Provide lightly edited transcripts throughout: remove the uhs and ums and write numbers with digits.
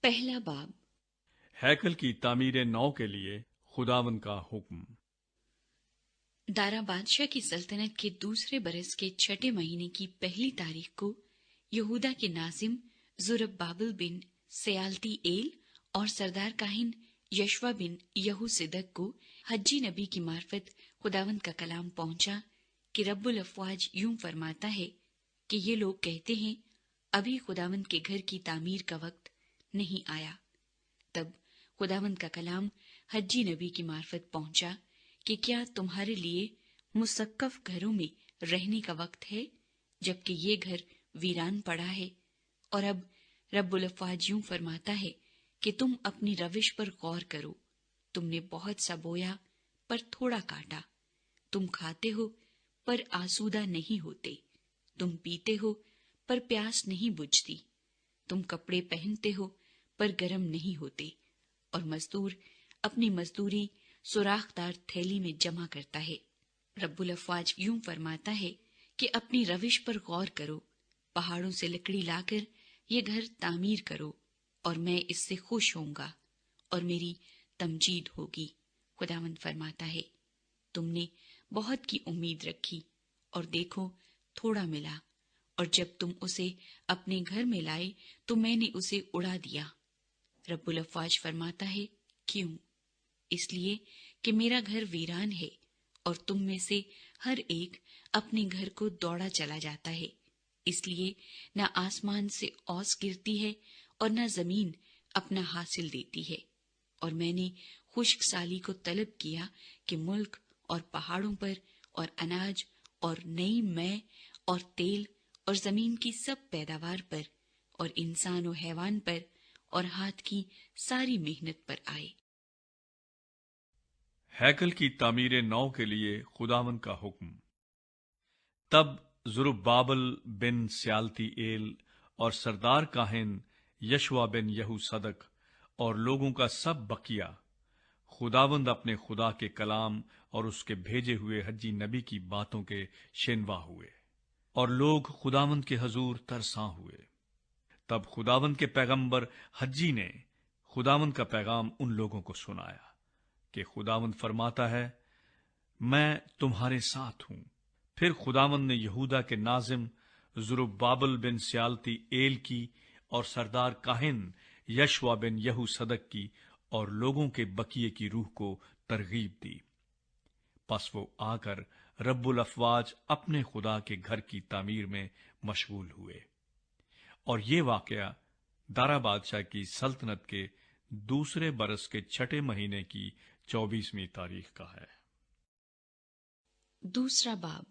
پہلا باب ہیکل کی تعمیر نو کے لیے خداوند کا حکم۔ دارا بادشاہ کی سلطنت کے دوسرے برس کے چھٹے مہینے کی پہلی تاریخ کو یہودا کے ناظم زربابل بن سیالتی ایل اور سردار کاہن یشوا بن یہو صدق کو حجی نبی کی معرفت خداوند کا کلام پہنچا کہ رب الافواج یوں فرماتا ہے کہ یہ لوگ کہتے ہیں ابھی خداوند کے گھر کی تعمیر کا وقت نہیں آیا۔ تب خداوند کا کلام حجی نبی کی معرفت پہنچا کہ کیا تمہارے لیے مسقف گھروں میں رہنے کا وقت ہے جبکہ یہ گھر ویران پڑا ہے؟ اور اب رب الافواج یوں فرماتا ہے کہ تم اپنی روش پر غور کرو۔ تم نے بہت سا بویا پر تھوڑا کاٹا، تم کھاتے ہو پر آسودہ نہیں ہوتے، تم پیتے ہو پر پیاس نہیں بجھتی، تم کپڑے پہنتے ہو پر گرم نہیں ہوتے، اور مزدور اپنی مزدوری سوراخ دار تھیلی میں جمع کرتا ہے۔ رب الافواج یوں فرماتا ہے کہ اپنی روش پر غور کرو، پہاڑوں سے لکڑی لا کر یہ گھر تعمیر کرو، اور میں اس سے خوش ہوں گا اور میری تمجید ہوگی۔ خداوند فرماتا ہے تم نے بہت کی امید رکھی اور دیکھو تھوڑا ملا، اور جب تم اسے اپنے گھر میں لائے تو میں نے اسے اڑا دیا۔ رب الافواج فرماتا ہے کیوں؟ اس لیے کہ میرا گھر ویران ہے اور تم میں سے ہر ایک اپنے گھر کو دوڑا چلا جاتا ہے۔ اس لیے نہ آسمان سے اوس گرتی ہے اور نہ زمین اپنا حاصل دیتی ہے، اور میں نے خشک سالی کو طلب کیا کہ ملک اور پہاڑوں پر اور اناج اور نئی مے اور تیل اور زمین کی سب پیداوار پر اور انسان و حیوان پر اور ہاتھ کی ساری محنت پر آئے۔ ہیکل کی تعمیر نو کے لیے خداوند کا حکم۔ تب زربابل بن سیالتی ایل اور سردار کاہن یشوا بن یہو صدق اور لوگوں کا سب بقیہ خداوند اپنے خدا کے کلام اور اس کے بھیجے ہوئے حجی نبی کی باتوں کے شنوا ہوئے، اور لوگ خداوند کے حضور ترساں ہوئے۔ تب خداوند کے پیغمبر حجی نے خداوند کا پیغام ان لوگوں کو سنایا کہ خداوند فرماتا ہے میں تمہارے ساتھ ہوں۔ پھر خداوند نے یہودا کے ناظم زربابل بن سیالتی ایل کی اور سردار کاہن یشوا بن یہو صدق کی اور لوگوں کے بقیے کی روح کو ترغیب دی۔ پس وہ آ کر رب الافواج اپنے خدا کے گھر کی تعمیر میں مشغول ہوئے۔ اور یہ واقعہ دارا بادشاہ کی سلطنت کے دوسرے برس کے چھٹے مہینے کی 24ویں تاریخ کا ہے۔ دوسرا باب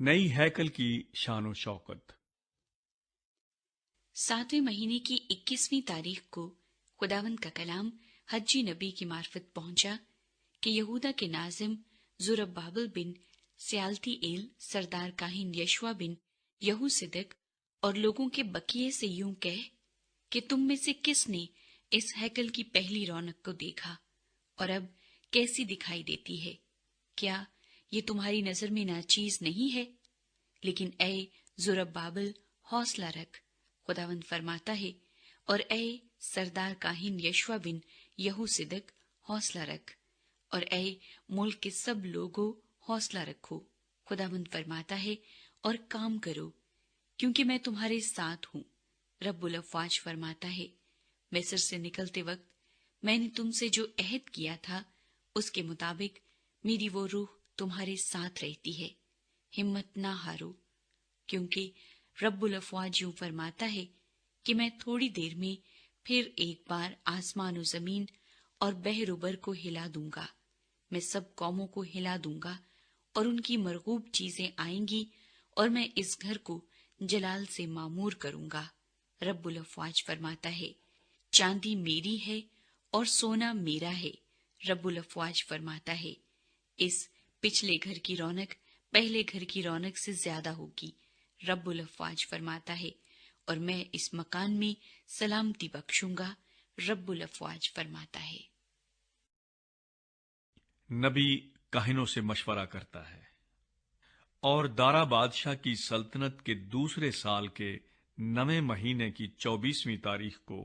نئی ہیکل کی شان و شوکت۔ 7ویں مہینے کی 21ویں تاریخ کو خداوند کا کلام حجی نبی کی معرفت پہنچا کہ یہودا کے ناظم زربابل بن سیالتی ایل سردار کاہن یشوا بن یہو صدق اور لوگوں کے بقیے سے یوں کہہ کہ تم میں سے کس نے اس ہیکل کی پہلی رونق کو دیکھا اور اب کیسی دکھائی دیتی ہے؟ کیا یہ تمہاری نظر میں ناچیز نہیں ہے؟ لیکن اے زربابل حوصلہ رکھ، خداوند فرماتا ہے، اور اے سردار کاہن یشوا بن یہو صدق حوصلہ رکھ، اور اے ملک کے سب لوگوں حوصلہ رکھو، خداوند فرماتا ہے، اور کام کرو کیونکہ میں تمہارے ساتھ ہوں۔ رب الافواج فرماتا ہے مصر سے نکلتے وقت میں نے تم سے جو عہد کیا تھا اس کے مطابق میری وہ روح تمہارے ساتھ رہتی ہے۔ ہمت نہ ہارو، کیونکہ رب الافواج یوں فرماتا ہے کہ میں تھوڑی دیر میں پھر ایک بار آسمان و زمین اور بحر و بر کو ہلا دوں گا۔ میں سب قوموں کو ہلا دوں گا اور ان کی مرغوب چیزیں آئیں گی، اور میں اس گھر کو جلال سے معمور کروں گا۔ رب الافواج فرماتا ہے چاندی میری ہے اور سونا میرا ہے۔ رب الافواج فرماتا ہے اس پچھلے گھر کی رونق پہلے گھر کی رونق سے زیادہ ہوگی۔ رب الافواج فرماتا ہے اور میں اس مکان میں سلامتی بخشوں گا۔ رب الافواج فرماتا ہے۔ نبی کاہنوں سے مشورہ کرتا ہے۔ اور دارا بادشاہ کی سلطنت کے دوسرے سال کے 9ویں مہینے کی 24ویں تاریخ کو